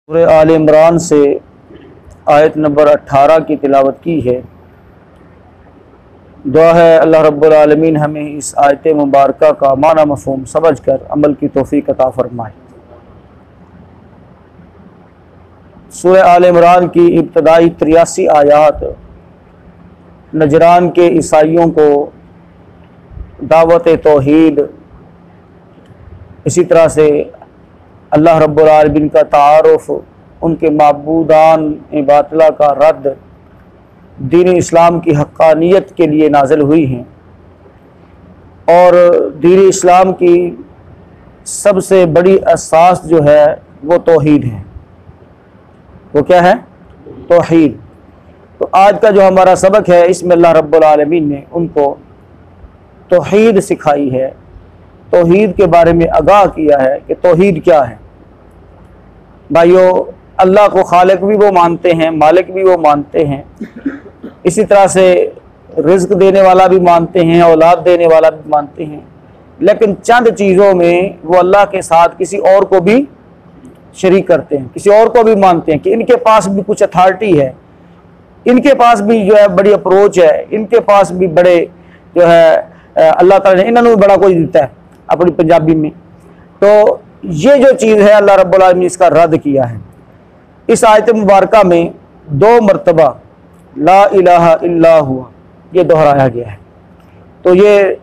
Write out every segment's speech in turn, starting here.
सूरह आल इमरान से आयत नंबर 18 की तिलावत की है। दुआ है अल्लाह रब्बुल आलमीन हमें इस आयत मुबारका का माना मफ़हूम समझ कर अमल की तौफ़ीक अता फ़रमाए। सूरह आल इमरान की इब्तदाई 83 आयात नजरान के ईसाइयों को दावत तौहीद, इसी तरह से अल्लाह रब्बुल आलमीन का तारुफ़, उनके माबूदान बातिला का रद्द, दीन इस्लाम की हक्कानियत के लिए नाज़िल हुई हैं। और दीन इस्लाम की सबसे बड़ी असास जो है वो तौहीद है। वो क्या है? तौहीद। तो आज का जो हमारा सबक है इसमें अल्लाह रब्बुल आलमीन ने उनको तौहीद सिखाई है, तौहीद के बारे में आगाह किया है कि तौहीद क्या है। भाइयों, अल्लाह को खालिक भी वो मानते हैं, मालिक भी वो मानते हैं, इसी तरह से रिज़्क़ देने वाला भी मानते हैं, औलाद देने वाला भी मानते हैं, लेकिन चंद चीज़ों में वो अल्लाह के साथ किसी और को भी शरीक करते हैं, किसी और को भी मानते हैं कि इनके पास भी कुछ अथॉरिटी है, इनके पास भी जो है बड़ी अप्रोच है, इनके पास भी बड़े जो है अल्लाह ताला ने इन्होंने भी बड़ा कुछ दिता है अपनी पंजाबी में। तो ये जो चीज़ है अल्लाह रब्बुल आलमीन ने इसका रद्द किया है। इस आयत मुबारका में 2 मरतबा ला इलाहा इल्ला हुआ ये दोहराया गया है। तो ये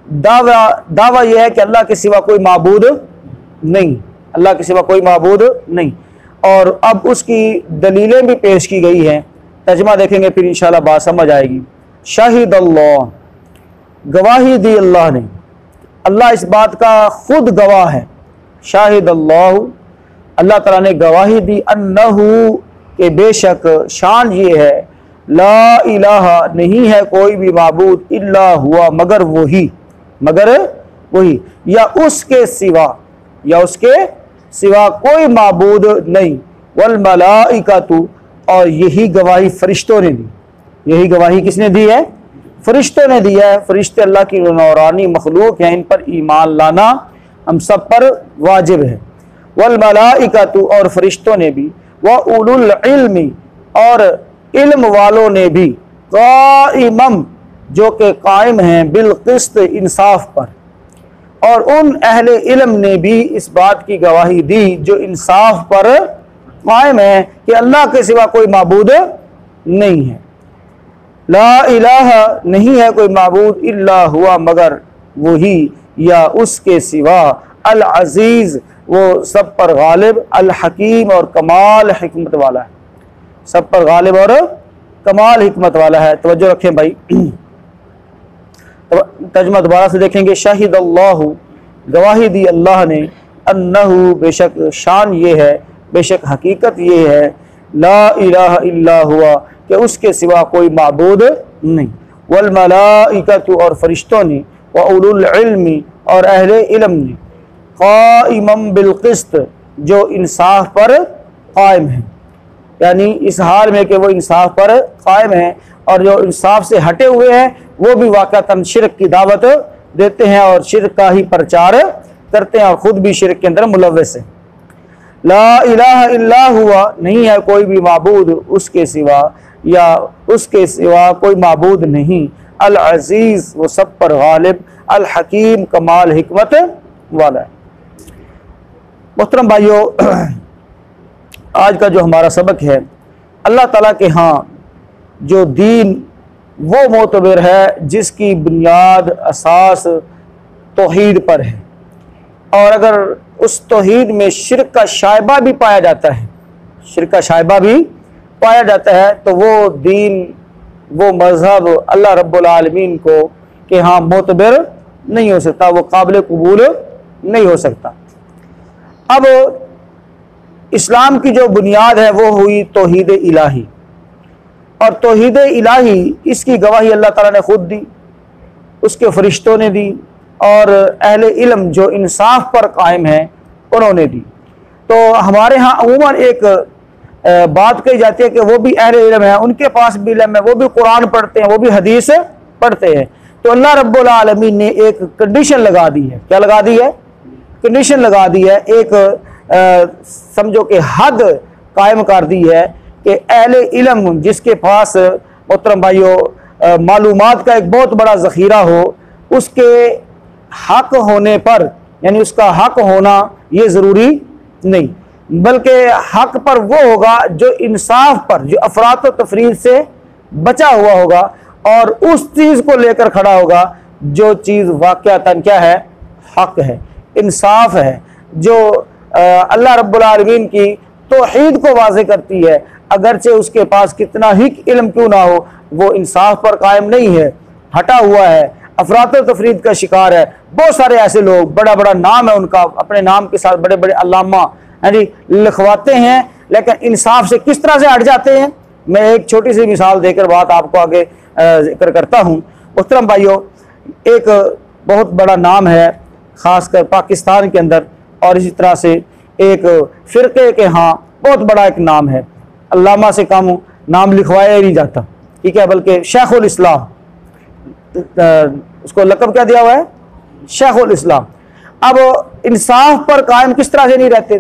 दावा यह है कि अल्लाह के सिवा कोई माबूद नहीं, अल्लाह के सिवा कोई माबूद नहीं। और अब उसकी दलीलें भी पेश की गई हैं, तर्जुमा देखेंगे फिर इंशाल्लाह बात समझ आएगी। शाहिद अल्लाह, गवाही दी अल्लाह ने, अल्लाह इस बात का खुद गवाह है। शाहिद अल्लाह, अल्लाह ताला ने गवाही दी, अन्नहु के बेशक, शान ये है, ला इलाहा नहीं है कोई भी माबूद इल्ला हुआ मगर वही, मगर वही, या उसके सिवा, या उसके सिवा कोई माबूद नहीं। वल मलाइकातु, और यही गवाही फरिश्तों ने दी। यही गवाही किसने दी है? फरिश्तों ने दिया है। फरिश्ते अल्लाह की नौरानी मखलूक हैं, इन पर ईमान लाना हम सब पर वाजिब है। वल मलाइकातु, और फरिश्तों ने भी, व उलुल इल्मी, और इल्म वालों ने भी, काइमम जो के कायम हैं, बिल क़िस्त इंसाफ पर, और उन अहले इल्म ने भी इस बात की गवाही दी जो इंसाफ पर कायम है कि अल्लाह के सिवा कोई माबूद नहीं है। ला इलाहा नहीं है कोई माबूद इल्ला हुआ मगर वही, या उसके सिवा, अल अजीज़ वो सब पर गालिब, अल हकीम और कमाल हिकमत वाला है, सब पर गालिब और कमाल हिकमत वाला है। तवज्जो रखें भाई। तर्जुमा दोबारा से देखेंगे। शाहिद अल्लाह, गवाही दी अल्लाह ने, अन्नहु बेशक, शान ये है, बेशक हकीकत ये है, ला इलाहा इल्ला हुआ कि उसके सिवा कोई माबूद नहीं। वल मलाइकातु, और फरिश्तों ने, व उलुल इल्मी, और अहले इल्म ने, काइमम बिल क़िस्त जो इंसाफ पर कायम है, यानी इस हाल में कि वो इंसाफ पर कायम है, और जो इंसाफ से हटे हुए हैं वो भी वाक़अतन शिरक की दावत देते हैं और शिरक का ही प्रचार करते हैं और ख़ुद भी शिरक के अंदर मुलव्वस हैं। ला इलाहा इल्ला हुआ, नहीं है कोई भी माबूद उसके सिवा, या उसके सिवा कोई माबूद नहीं, अल अजीज़ वो सब पर गालिब, अल हकीम कमाल हिकमत वाला है। मोहतरम भाइयों, आज का जो हमारा सबक है, अल्लाह ताला के यहाँ जो दीन वो मोतबर है जिसकी बुनियाद असास तौहीद पर है, और अगर उस तौहीद में शिरक का शायबा भी पाया जाता है, शिरक का शायबा भी पाया जाता है, तो वो दीन, वो मज़हब अल्लाह रब्बुल आलमीन को के यहाँ मोतबर नहीं हो सकता, वो काबिल कबूल नहीं हो सकता। अब इस्लाम की जो बुनियाद है वो हुई तौहीद इलाही, और तौहीद इलाही इसकी गवाही अल्लाह ताला ने ख़ुद दी, उसके फरिश्तों ने दी, और अहले इल्म जो इंसाफ पर कायम है उन्होंने दी। तो हमारे यहाँ अमूमन एक बात कही जाती है कि वो भी अहले इल्म है, उनके पास भी इल्म है, वो भी कुरान पढ़ते हैं, वो भी हदीस पढ़ते हैं। तो अल्लाह रब्बुल आलमीन ने एक कंडीशन लगा दी है। क्या लगा दी है? कंडीशन लगा दी है, एक समझो कि हद कायम कर दी है कि अहले इल्म जिसके पास मोहतरम भाइयों मालूमात का एक बहुत बड़ा ज़ख़ीरा हो, उसके हक होने पर, यानी उसका हक होना ये ज़रूरी नहीं, बल्कि हक पर वो होगा जो इंसाफ पर, जो अफरात व तफरीद से बचा हुआ होगा और उस चीज़ को लेकर खड़ा होगा जो चीज़ वाक़अतन क्या है, हक है, इंसाफ है, जो अल्लाह रब्बुल आलमीन की तौहीद को वाज़े करती है। अगरचे उसके पास कितना ही इल्म क्यों ना हो, वो इंसाफ पर कायम नहीं है, हटा हुआ है, अफरात व तफरीद का शिकार है। बहुत सारे ऐसे लोग, बड़ा बड़ा नाम है उनका, अपने नाम के साथ बड़े बड़े अल्लामा लिखवाते हैं, लेकिन इंसाफ से किस तरह से हट जाते हैं। मैं एक छोटी सी मिसाल देकर बात आपको आगे जिक्र करता हूँ। मुहतरम भाइयों, एक बहुत बड़ा नाम है ख़ासकर पाकिस्तान के अंदर, और इसी तरह से एक फ़िरक़े के यहाँ बहुत बड़ा एक नाम है, अल्लामा से कम नाम लिखवाया ही नहीं जाता, ठीक है, बल्कि शेखुल इस्लाम, उसको लक़ब क्या दिया हुआ है, शेखुल इस्लाम। अब इंसाफ पर कायम किस तरह से नहीं रहते।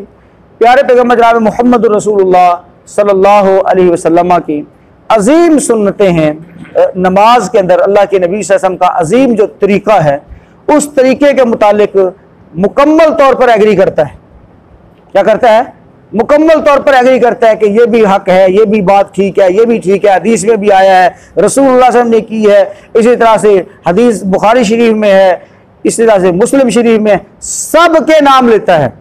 प्यारे पैगम्बर जनाब मोहम्मद रसूलुल्लाह सल्लल्लाहु अलैहि वसल्लम की अजीम सुन्नतें हैं। नमाज के अंदर अल्लाह के नबी सल्लल्लाहु अलैहि वसल्लम का अजीम जो तरीक़ा है, उस तरीक़े के मुतालिक मुकम्मल तौर पर एग्री करता है। क्या करता है, मुकम्मल तौर पर एग्री करता है कि ये भी हक है, ये भी बात ठीक है, ये भी ठीक है, हदीस में भी आया है, रसूलुल्लाह सल्लल्लाहु अलैहि वसल्लम ने की है। इसी तरह से हदीस बुखारी शरीफ में है, इसी तरह से मुस्लिम शरीफ में, सब के नाम लेता है,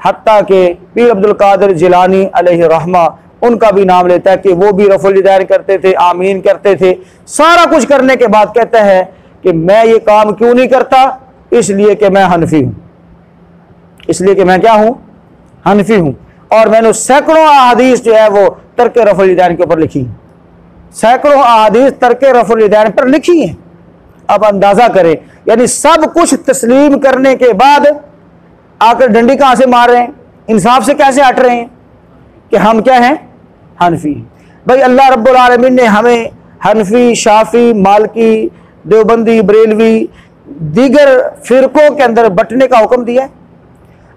हत्ता के पीर अब्दुल कादिर जिलानी अलैहि रहमा, उनका भी नाम लेता है कि वो भी रफ़ुल यदैन करते थे, आमीन करते थे। सारा कुछ करने के बाद कहता है कि मैं ये काम क्यों नहीं करता, इसलिए कि मैं हनफी हूँ, इसलिए कि मैं क्या हूँ, हनफी हूँ। और मैंने सैकड़ों अहादीस जो है वो तर्क रफ़ुल यदैन के ऊपर लिखी, सैकड़ों अहादीस तर्क रफ़ुल यदैन पर लिखी हैं। अब अंदाज़ा करें, यानी सब कुछ तस्लीम करने के बाद आकर डंडी कहाँ से मार रहे हैं, इंसाफ से कैसे हट रहे हैं कि हम क्या हैं, हनफी। भाई अल्लाह रब्बुल आलमीन ने हमें हनफी, शाफी, मालकी, देवबंदी, बरेलवी, दीगर फ़िरक़ों के अंदर बंटने का हुक्म दिया है।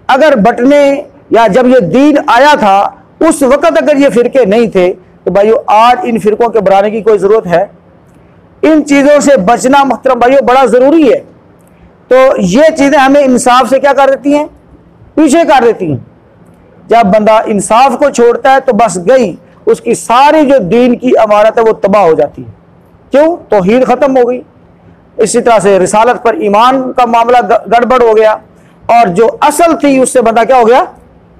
अगर बंटने या जब ये दीन आया था उस वक़्त अगर ये फ़िरक़े नहीं थे, तो भाइयों आज इन फ़िरक़ों के बनाने की कोई ज़रूरत है। इन चीज़ों से बचना मुहतरम भाइयों बड़ा ज़रूरी है। तो ये चीज़ें हमें इंसाफ से क्या कर देती हैं, पीछे कर देती हैं। जब बंदा इंसाफ को छोड़ता है तो बस गई, उसकी सारी जो दीन की अमानत है वो तबाह हो जाती है। क्यों, तौहीद ख़त्म हो गई। इसी तरह से रिसालत पर ईमान का मामला गड़बड़ हो गया, और जो असल थी उससे बंदा क्या हो गया,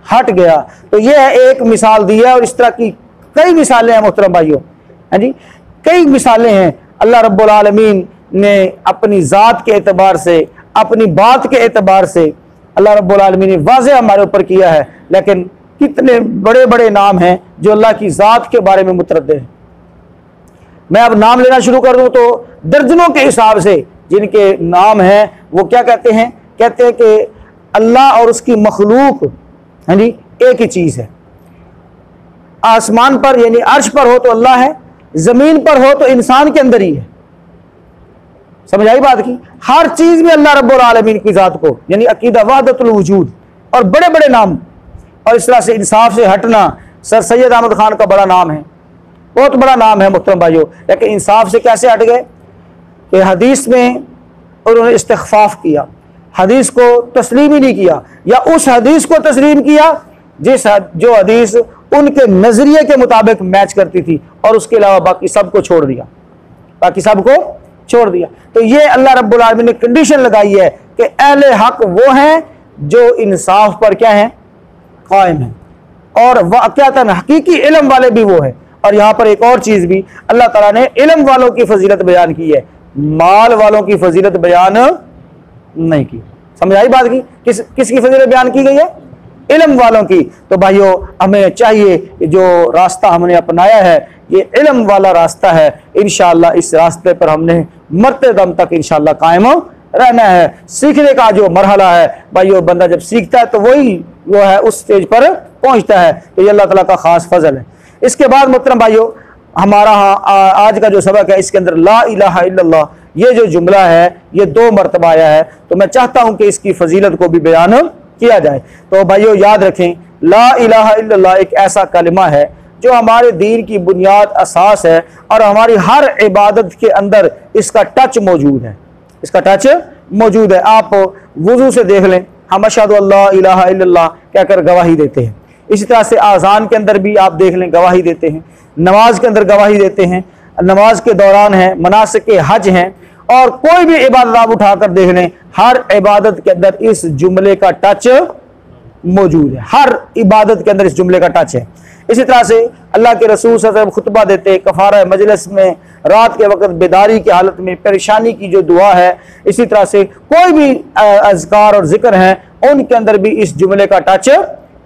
हट गया। तो ये है एक मिसाल दी है, और इस तरह की कई मिसालें हैं मोहतरम भाइयों, हैं जी, कई मिसालें हैं। अल्लाह रब्बुल आलमीन ने अपनी ज़ात के एतबार से, अपनी बात के एतबार से अल्लाह रब्बुल आलमीन ने वाज़े हमारे ऊपर किया है। लेकिन कितने बड़े बड़े नाम हैं जो अल्लाह की ज़ात के बारे में मुतरद्दिद हैं। मैं अब नाम लेना शुरू कर दूँ तो दर्जनों के हिसाब से जिनके नाम हैं वो क्या कहते हैं, कहते हैं कि अल्लाह और उसकी मखलूक, हाँ जी, एक ही चीज़ है। आसमान पर यानी अर्श पर हो तो अल्लाह है, ज़मीन पर हो तो इंसान के अंदर ही है। समझ आई बात की, हर चीज़ में अल्लाह रब्बुल आलमीन की ज़ात को, यानी अकीदा वहदतुल वजूद, और बड़े बड़े नाम। और इस तरह से इंसाफ से हटना, सर सैयद अहमद खान का बड़ा नाम है, बहुत बड़ा नाम है मुहतरम भाइयों। लेकिन इंसाफ से कैसे हट गए कि हदीस में उन्होंने इस्तिग़फ़ाफ़ किया, हदीस को तस्लीम ही नहीं किया, या उस हदीस को तस्लीम किया जो हदीस उनके नज़रिए के मुताबिक मैच करती थी, और उसके अलावा बाकी सबको छोड़ दिया, बाकी सबको छोड़ दिया। तो ये अल्लाह रब्बुल आलमीन ने कंडीशन लगाई है कि अहले हक वो हैं जो इंसाफ पर क्या हैं, कायम हैं, और वाक़अतन हकीकी इल्म वाले भी वो हैं। और यहाँ पर एक और चीज़ भी अल्लाह ताला ने इल्म वालों की फजीलत बयान की है, माल वालों की फजीलत बयान नहीं की। समझ आई बात की, किसकी फजीलत बयान की गई है, इल्म वालों की। तो भाइयों हमें चाहिए कि जो रास्ता हमने अपनाया है ये इल्म वाला रास्ता है, इंशाअल्लाह इस रास्ते पर हमने मरते दम तक इंशाअल्लाह कायम रहना है। सीखने का जो मरहला है भाइयों, बंदा जब सीखता है तो वही वो है उस स्टेज पर पहुंचता है। तो ये अल्लाह ताला का खास फजल है। इसके बाद मोहतरम भाइयों, हमारा आज का जो सबक है इसके अंदर ला इलाहा इल्लल्लाह ये जो जुमला है ये 2 मरतबा आया है। तो मैं चाहता हूं कि इसकी फजीलत को भी बयान किया जाए। तो भाइयों याद रखें ला इलाहा इल्लल्लाह एक ऐसा कलिमा है जो हमारे दीन की बुनियाद असास है और हमारी हर इबादत के अंदर इसका टच मौजूद है, इसका टच मौजूद है। आप वुजू से देख लें, हम अशहदु अल्ला इलाहा इल्लल्लाह कहकर गवाही देते हैं। इसी तरह से आज़ान के अंदर भी आप देख लें गवाही देते हैं, नमाज के अंदर गवाही देते हैं, नमाज के दौरान है, मनासिक हज हैं, और कोई भी इबादत आप उठाकर देख लें, हर इबादत के अंदर इस जुमले का टच मौजूद है, हर इबादत के अंदर इस जुमले का टच है। इसी तरह से अल्लाह के रसूल सल्लल्लाहु अलैहि वसल्लम खुतबा देते हैं, कफ़ारा मजलिस में, रात के वक्त बेदारी की हालत में परेशानी की जो दुआ है, इसी तरह से कोई भी अज़कार और जिक्र हैं उनके अंदर भी इस जुमले का टच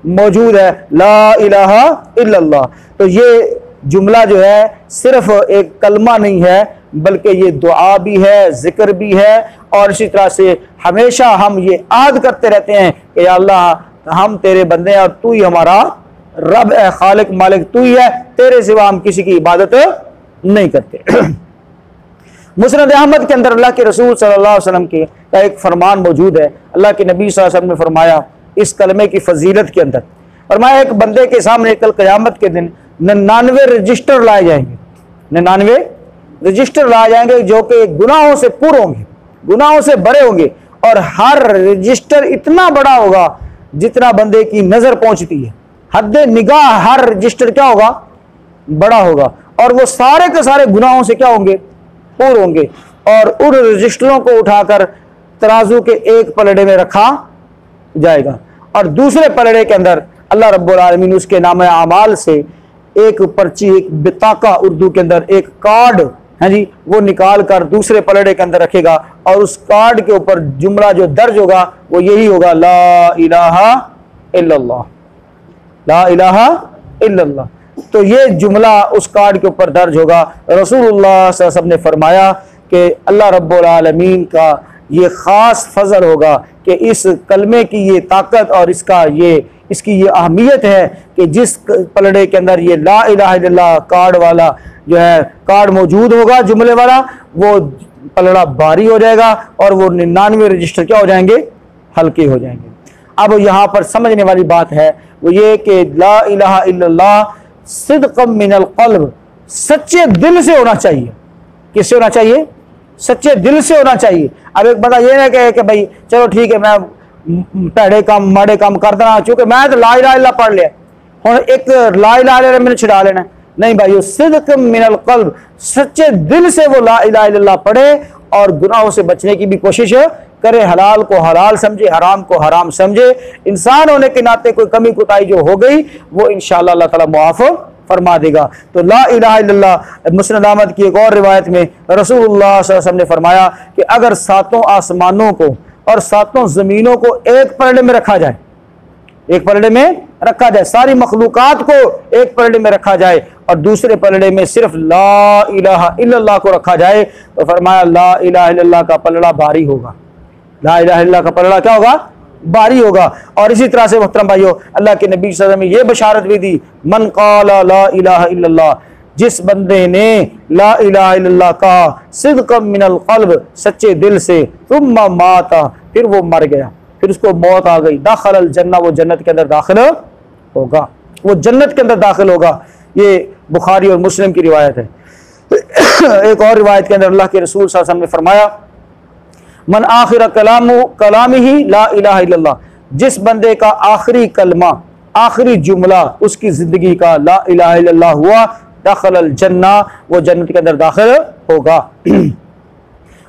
मौजूद है, ला इलाहा इल्लल्लाह। तो ये जुमला जो है सिर्फ एक कलमा नहीं है, बल्कि ये दुआ भी है, जिक्र भी है, और इसी तरह से हमेशा हम ये आद करते रहते हैं कि या अल्लाह हम तेरे बंदे हैं और तू ही हमारा रब है, खालिक मालिक तू ही है, तेरे सिवा हम किसी की इबादत नहीं करते। मुस्नद अहमद के अंदर अल्लाह के रसूल सल्लल्लाहु अलैहि वसल्लम के का एक फरमान मौजूद है। अल्लाह के नबी सल्लल्लाहु अलैहि वसल्लम ने फरमाया इस कलमे की फजीलत के अंदर, फरमाया एक बंदे के सामने कल क़यामत के दिन 99 रजिस्टर लाए जाएंगे, 99 रजिस्टर लाए जाएंगे जो कि गुनाहों से पूरे होंगे, गुनाहों से भरे होंगे, और हर रजिस्टर इतना बड़ा होगा जितना बंदे की नजर पहुंचती है, हद निगाह हर रजिस्टर क्या होगा, बड़ा होगा, और वो सारे के सारे गुनाहों से क्या होंगे, पूरे होंगे। और उन रजिस्टरों को उठाकर तराजू के एक पलड़े में रखा जाएगा, और दूसरे पलड़े के अंदर अल्लाह रब्बुल आलमीन उसके नाम आमाल से एक पर्ची, एक बिताका, उर्दू के अंदर एक कार्ड है जी, वो निकाल कर दूसरे पलड़े के अंदर रखेगा, और उस कार्ड के ऊपर जुमला जो दर्ज होगा वो यही होगा, ला इलाहा इल्लल्लाह, ला इलाहा इल्लल्लाह। तो ये जुमला उस कार्ड के ऊपर दर्ज होगा। रसूलुल्लाह सल्लल्लाहु अलैहि वसल्लम ने फरमाया कि अल्लाह रब्बुल आलमीन का ये ख़ास फजल होगा कि इस कलमे की ये ताकत और इसकी ये अहमियत है कि जिस पलड़े के अंदर ये ला इलाहा इल्लल्लाह कार्ड वाला जो है कार्ड मौजूद होगा जुमले वाला, वो पलड़ा भारी हो जाएगा और वो 99 रजिस्टर क्या हो जाएंगे, हल्के हो जाएंगे। अब यहाँ पर समझने वाली बात है वो ये कि ला इलाहा इल्लल्लाह सिद्क़म मिनल क़ल्ब, सच्चे दिल से होना चाहिए। किससे होना चाहिए, सच्चे दिल से होना चाहिए। अब एक बंदा ये ना कहे कि भाई चलो ठीक है मैं भैड़े काम माड़े काम कर देना, चूंकि मैं तो ला इलाहा इल्लल्लाह पढ़ लिया, हुण एक ला इलाहा इल्लल्लाह मैंने छिड़ा लेना, नहीं भाई, सिद्क़म मिनल क़ल्ब, सच्चे दिल से वो ला इलाहा इल्लल्लाह पढ़े और गुनाहों से बचने की भी कोशिश करे, हलाल को हलाल समझे, हराम को हराम समझे। इंसान होने के नाते कोई कमी कुताई जो हो गई वो इंशाअल्लाह अल्लाह ताला मुआफ़ फरमा देगा। तो ला इलाहा इल्लल्लाह मुस्नद अहमद की एक और रिवायत में रसूलुल्लाह सल्लल्लाहु अलैहि वसल्लम ने फरमाया कि अगर सातों आसमानों को और सातों ज़मीनों को एक पलड़े में रखा जाए, एक पलड़े में रखा जाए, सारी मखलूकात को एक पलड़े में रखा जाए और दूसरे पलड़े में सिर्फ ला इलाहा इल्लल्लाह को रखा जाए, तो फरमाया ला इलाहा इल्लल्लाह का पलड़ा भारी होगा, ला इलाहा इल्लल्लाह का पलड़ा क्या होगा, भारी होगा। और इसी तरह से मोहतरम भाइयों, अल्लाह के नबी सल्लल्लाहु अलैहि वसल्लम ने यह बशारत भी दी, मन क़ाला ला इलाहा इल्लल्लाह, जिस बंदे ने ला इलाहा इल्लल्लाह का सिद्क़म मिनल क़ल्ब, सच्चे दिल से, तुम्मा माता, फिर वो मर गया, फिर उसको मौत आ गई, दाखिल जन्नत, वो जन्नत के अंदर दाखिल होगा, वो जन्नत के अंदर दाखिल होगा। ये बुखारी और मुस्लिम की रिवायत है। एक और रिवायत के अंदर अल्लाह के रसूल सल्लल्लाहु अलैहि वसल्लम ने फरमाया, मन आखिर कलामी ही ला इलाहा इल्लल्लाह, जिस बंदे का आखिरी कलमा, आखिरी जुमला उसकी जिंदगी का ला इलाहा इल्लल्लाह हुआ, दाखिल जन्ना, वो जन्नत के अंदर दाखिल होगा।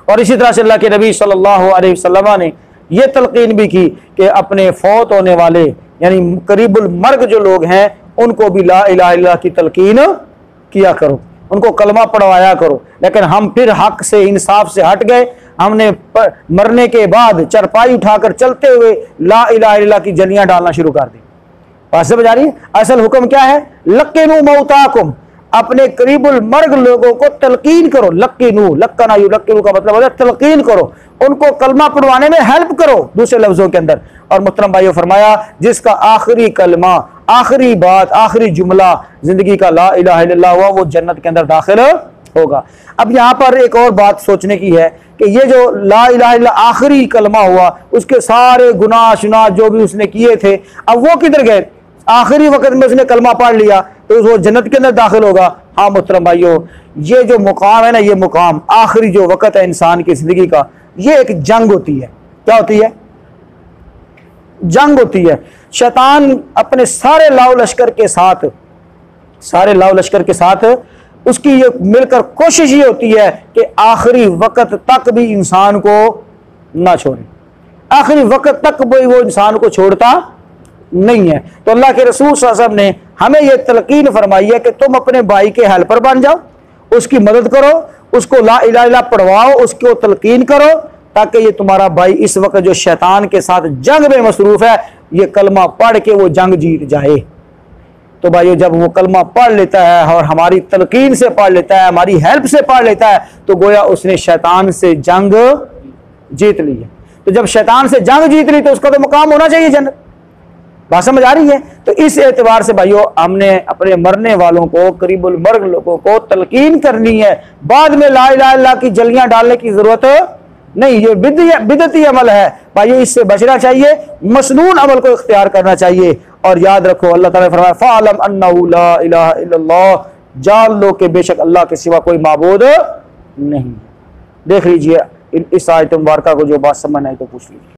और इसी तरह से अल्लाह के नबी सल्लल्लाहु अलैहि वसल्लम ने यह तलकीन भी की कि अपने फौत होने वाले यानी करीबुल मर्ग जो लोग हैं उनको भी ला इलाहा इल्लल्लाह की तलकीन किया करो, उनको कलमा पढ़वाया करो। लेकिन हम फिर हक से, इंसाफ से हट गए, हमने मरने के बाद चरपाई उठाकर चलते हुए ला इलाहा इल्लल्लाह की जलियां डालना शुरू कर दी। बात समझ आ रही है? असल हुक्म क्या है, लक्किनू मौताकुम, अपने करीबुल मर्ग लोगों को तलकीन करो, लक्किनू, लक्कना युलक्किनू का मतलब है तलकीन करो, उनको कलमा पढ़वाने में हेल्प करो दूसरे लफ्जों के अंदर। और मुहतरम भाइयों फरमाया, जिसका आखिरी कलमा, आखिरी बात, आखिरी जुमला जिंदगी का ला इलाहा इल्लल्लाह हुआ, वो जन्नत के अंदर दाखिल होगा। अब यहाँ पर एक और बात सोचने की है कि ये जो ला इलाहा इल्लल्लाह आखिरी कलमा हुआ, उसके सारे गुनाह शुनाह जो भी उसने किए थे, अब वो किधर गए? आखिरी वक्त में उसने कलमा पढ़ लिया तो वो जन्नत के अंदर दाखिल होगा। हाँ मोहतरम भाइयों, ये जो मुकाम है ना, ये मुकाम आखिरी जो वक्त है इंसान की जिंदगी का, ये एक जंग होती है। क्या होती है? जंग होती है। शैतान अपने सारे लाव लश्कर के साथ उसकी ये मिलकर कोशिश ये होती है कि आखिरी वक्त तक भी इंसान को ना छोड़े, आखिरी वक्त तक भी वो इंसान को छोड़ता नहीं है। तो अल्लाह के रसूल सल्लल्लाहु अलैहि वसल्लम ने हमें यह तलकीन फरमाई है कि तुम अपने भाई के हेल्पर बन जाओ, उसकी मदद करो, उसको ला इलाहा इल्लल्लाह पढ़वाओ, उसको तलकीन करो, ताकि ये तुम्हारा भाई इस वक्त जो शैतान के साथ जंग में मसरूफ है, ये कलमा पढ़ के वो जंग जीत जाए। तो भाइयों, जब वो कलमा पढ़ लेता है और हमारी तलकीन से पढ़ लेता है, हमारी हेल्प से पढ़ लेता है, तो गोया उसने शैतान से जंग जीत ली है। तो जब शैतान से जंग जीत ली तो उसका तो मुकाम होना चाहिए जन्नत। बात समझ आ रही है? तो इस एतबार से भाइयों, हमने अपने मरने वालों को, करीबुल मर्ग लोगों को तलकीन करनी है। बाद में ला इलाहा इल्लल्लाह की जलियां डालने की जरूरत नहीं। ये बिदअती अमल है भाइयों, इससे बचना चाहिए, मसनून अमल को इख्तियार करना चाहिए। और याद रखो, अल्लाह ताला ने फरमाया फ़अलम अन्नहु ला इलाहा इल्लल्लाह, जान लो कि बेशक अल्लाह के सिवा कोई माबूद नहीं। देख लीजिए इस आयत मुबारका को, जो बात समझ आई तो पूछ लीजिए।